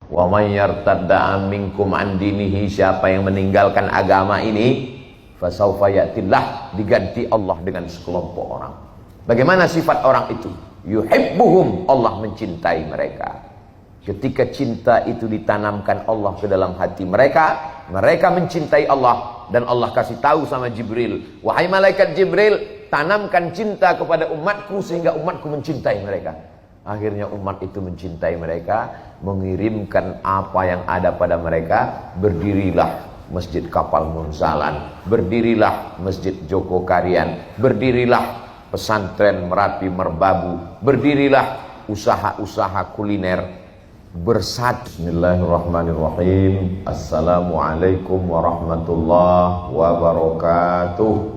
Wa may yartadda minkum an dinihi, siapa yang meninggalkan agama ini, fasawfa ya'tillah, diganti Allah dengan sekelompok orang. Bagaimana sifat orang itu? Yuhibbuhum, Allah mencintai mereka. Ketika cinta itu ditanamkan Allah ke dalam hati mereka, mereka mencintai Allah. Dan Allah kasih tahu sama Jibril, wahai malaikat Jibril, tanamkan cinta kepada umatku sehingga umatku mencintai mereka. Akhirnya umat itu mencintai mereka, mengirimkan apa yang ada pada mereka. Berdirilah Masjid Kapal Munzalan, berdirilah Masjid Joko Karian, berdirilah pesantren Merapi Merbabu, berdirilah usaha-usaha kuliner bersatu. Bismillahirrahmanirrahim. Assalamualaikum warahmatullahi wabarakatuh.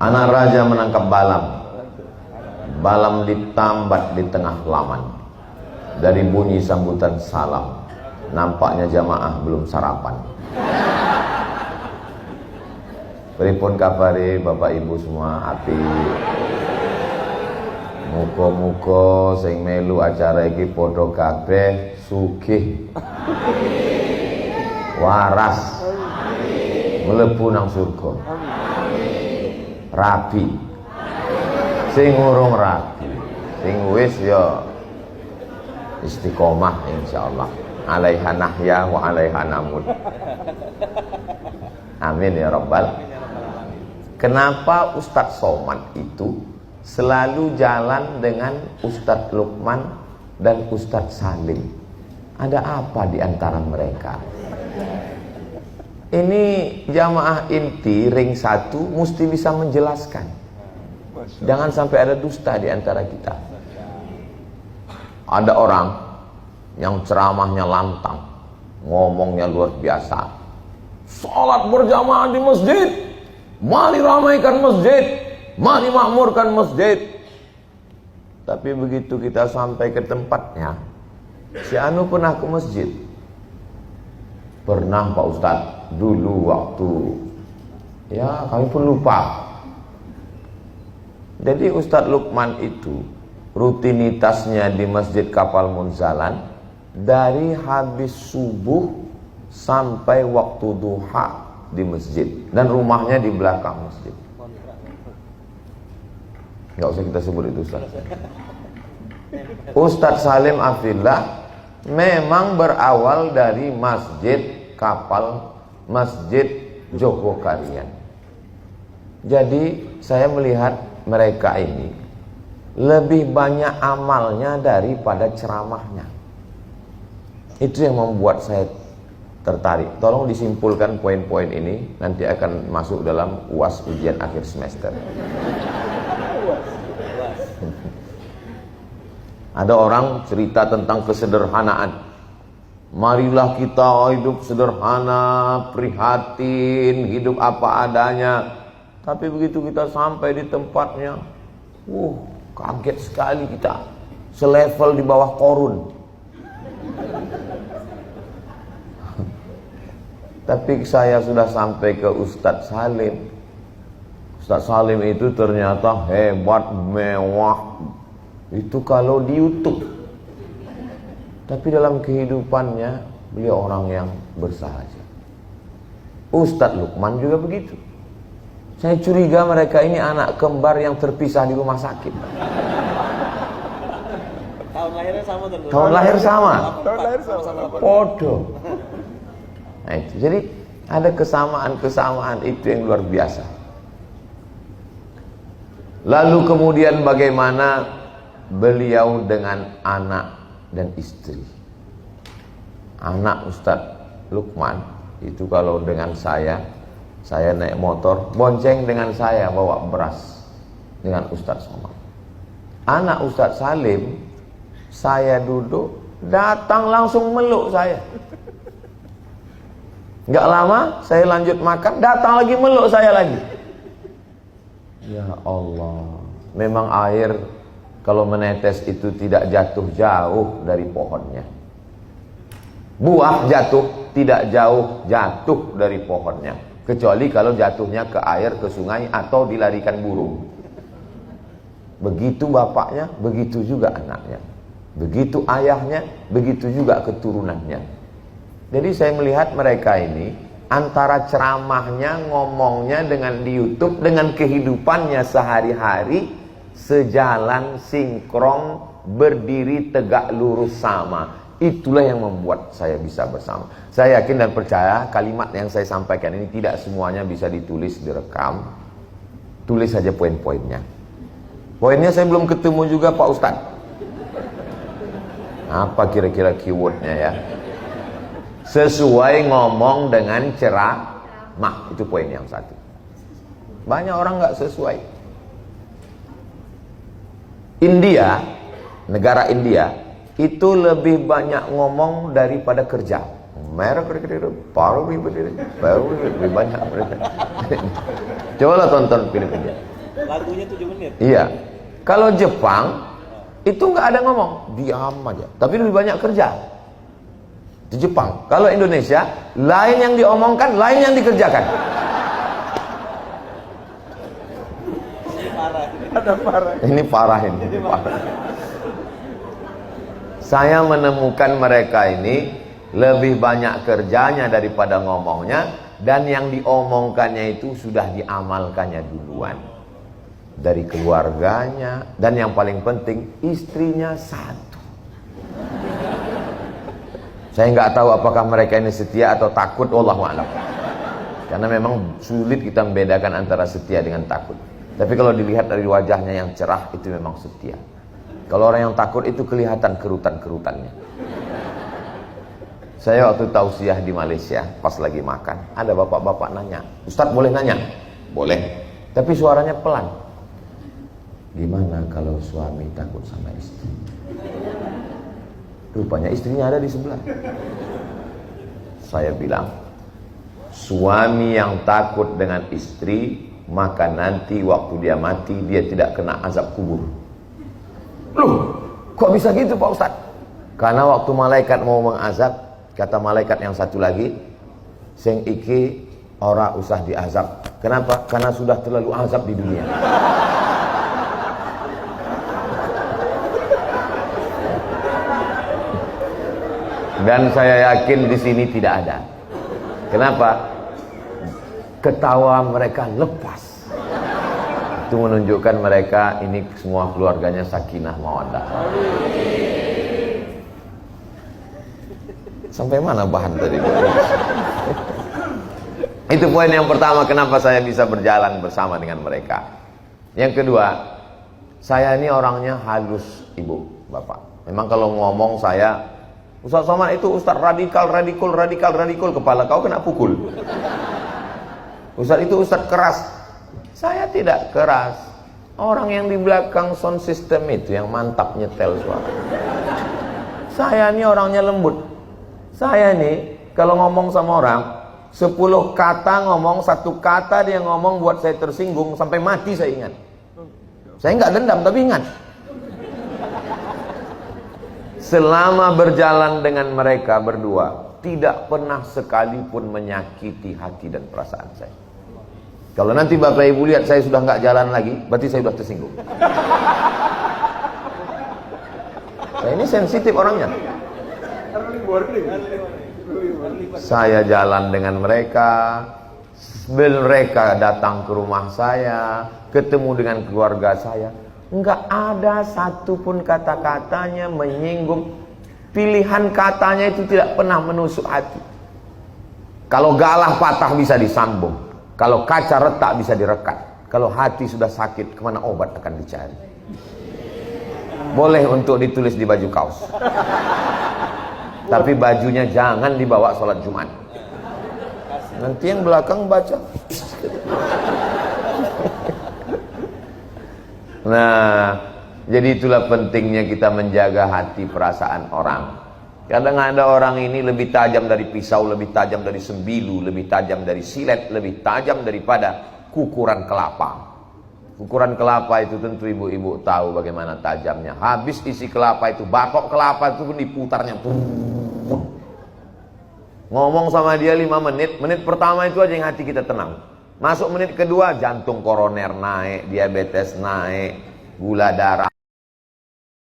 Anak raja menangkap balam. Balam ditambat di tengah laman. Dari bunyi sambutan salam, nampaknya jamaah belum sarapan. Pripun kabare Bapak Ibu semua, ati muga-muga sing melu acara iki padha kabeh sugih, waras, mlebu nang surga, rabi, sing urung rabi, sing wis ya istiqomah insyaallah, alaiha nahya wa alaiha namut. Amin ya rabbal. Kenapa Ustadz Somad itu selalu jalan dengan Ustadz Lukman dan Ustadz Salim? Ada apa di antara mereka? Ini jamaah inti ring 1 mesti bisa menjelaskan. Jangan sampai ada dusta di antara kita. Ada orang yang ceramahnya lantang, ngomongnya luar biasa. Salat berjamaah di masjid, mari ramaikan masjid, mari makmurkan masjid. Tapi begitu kita sampai ke tempatnya, si Anu pernah ke masjid. Pernah Pak Ustadz, dulu waktu, ya kami pun lupa. Jadi Ustadz Lukman itu rutinitasnya di Masjid Kapal Munzalan dari habis subuh sampai waktu duha di masjid, dan rumahnya di belakang masjid. Nggak usah kita sebut itu Ustaz. Ustadz Salim Afillah memang berawal dari Masjid Kapal, Masjid Joko Karian. Jadi saya melihat mereka ini lebih banyak amalnya daripada ceramahnya. Itu yang membuat saya tertarik. Tolong disimpulkan poin-poin ini, nanti akan masuk dalam UAS ujian akhir semester. Ada orang cerita tentang kesederhanaan. Marilah kita hidup sederhana, prihatin, hidup apa adanya. Tapi begitu kita sampai di tempatnya, kaget sekali kita. Selevel di bawah Korun. Tapi saya sudah sampai ke Ustadz Salim. Ustadz Salim itu ternyata hebat, mewah. Itu kalau di YouTube. Tapi dalam kehidupannya beliau orang yang bersahaja. Ustadz Lukman juga begitu. Saya curiga mereka ini anak kembar yang terpisah di rumah sakit. Tahun lahirnya sama tentu. Tahun lahir sama. Podo. Nah itu. Jadi ada kesamaan-kesamaan itu yang luar biasa. Lalu kemudian bagaimana beliau dengan anak dan istri. Anak Ustadz Lukman itu kalau dengan saya naik motor, bonceng dengan saya bawa beras dengan Ustadz Somad. Anak Ustadz Salim, saya duduk, datang langsung meluk saya. Nggak lama saya lanjut makan, datang lagi meluk saya lagi. Ya Allah, memang air kalau menetes itu tidak jatuh jauh dari pohonnya. Buah jatuh tidak jatuh dari pohonnya, kecuali kalau jatuhnya ke air, ke sungai, atau dilarikan burung. Begitu bapaknya, begitu juga anaknya. Begitu ayahnya, begitu juga keturunannya. Jadi saya melihat mereka ini antara ceramahnya, ngomongnya dengan di YouTube, dengan kehidupannya sehari-hari sejalan, sinkron, berdiri tegak lurus sama. Itulah yang membuat saya bisa bersama. Saya yakin dan percaya kalimat yang saya sampaikan ini tidak semuanya bisa ditulis, direkam. Tulis saja poin-poinnya. Poinnya saya belum ketemu juga Pak Ustadz. Apa kira-kira keywordnya ya? Sesuai ngomong dengan ceramah. Itu poin yang satu. Banyak orang nggak sesuai. India, negara India, itu lebih banyak ngomong daripada kerja. Lebih banyak mereka. Cobalah tonton film India. Lagunya 7 menit. Iya. Kalau Jepang itu nggak ada ngomong, diam aja. Tapi lebih banyak kerja. Di Jepang. Kalau Indonesia, lain yang diomongkan, lain yang dikerjakan. Ini parah ini. Parah. Saya menemukan mereka ini lebih banyak kerjanya daripada ngomongnya, dan yang diomongkannya itu sudah diamalkannya duluan. Dari keluarganya, dan yang paling penting istrinya satu. Saya nggak tahu apakah mereka ini setia atau takut, wallahu a'lam. Karena memang sulit kita membedakan antara setia dengan takut. Tapi kalau dilihat dari wajahnya yang cerah, itu memang setia. Kalau orang yang takut itu kelihatan kerutan-kerutannya. Saya waktu tausiah di Malaysia, pas lagi makan, ada bapak-bapak nanya, Ustadz boleh nanya? Boleh. Tapi suaranya pelan. Gimana kalau suami takut sama istri? Rupanya istrinya ada di sebelah. Saya bilang, suami yang takut dengan istri, maka nanti waktu dia mati, dia tidak kena azab kubur. Loh, kok bisa gitu Pak Ustadz? Karena waktu malaikat mau mengazab, kata malaikat yang satu lagi, sing iki ora usah diazab. Kenapa? Karena sudah terlalu azab di dunia. Dan saya yakin di sini tidak ada. Kenapa? Ketawa mereka lepas. Itu menunjukkan mereka ini semua keluarganya sakinah mawaddah. Sampai mana bahan tadi? Itu poin yang pertama kenapa saya bisa berjalan bersama dengan mereka. Yang kedua, saya ini orangnya halus, Ibu, Bapak. Memang kalau ngomong saya, Ustaz Somad itu Ustaz radikal, kepala kau kena pukul. Ustaz itu Ustaz keras. Saya tidak keras. Orang yang di belakang sound system itu yang mantap nyetel suara. Saya ini orangnya lembut. Saya ini kalau ngomong sama orang 10 kata ngomong, 1 kata dia ngomong buat saya tersinggung, sampai mati saya ingat. Saya nggak dendam tapi ingat. Selama berjalan dengan mereka berdua, tidak pernah sekalipun menyakiti hati dan perasaan saya. Kalau nanti Bapak Ibu lihat saya sudah nggak jalan lagi, berarti saya sudah tersinggung. Saya ini sensitif orangnya. Saya jalan dengan mereka, mereka datang ke rumah saya, ketemu dengan keluarga saya. Enggak ada satupun kata-katanya menyinggung. Pilihan katanya itu tidak pernah menusuk hati. Kalau galah patah bisa disambung. Kalau kaca retak bisa direkat. Kalau hati sudah sakit, kemana obat akan dicari? Boleh untuk ditulis di baju kaos. Tapi bajunya jangan dibawa sholat Jumat. Nanti yang belakang baca. Nah, jadi itulah pentingnya kita menjaga hati perasaan orang. Kadang ada orang ini lebih tajam dari pisau, lebih tajam dari sembilu, lebih tajam dari silet, lebih tajam daripada kukuran kelapa. Kukuran kelapa itu tentu ibu-ibu tahu bagaimana tajamnya. Habis isi kelapa itu, batok kelapa itu pun diputarnya. Ngomong sama dia 5 menit, menit pertama itu aja yang hati kita tenang. Masuk menit kedua, jantung koroner naik, diabetes naik, gula darah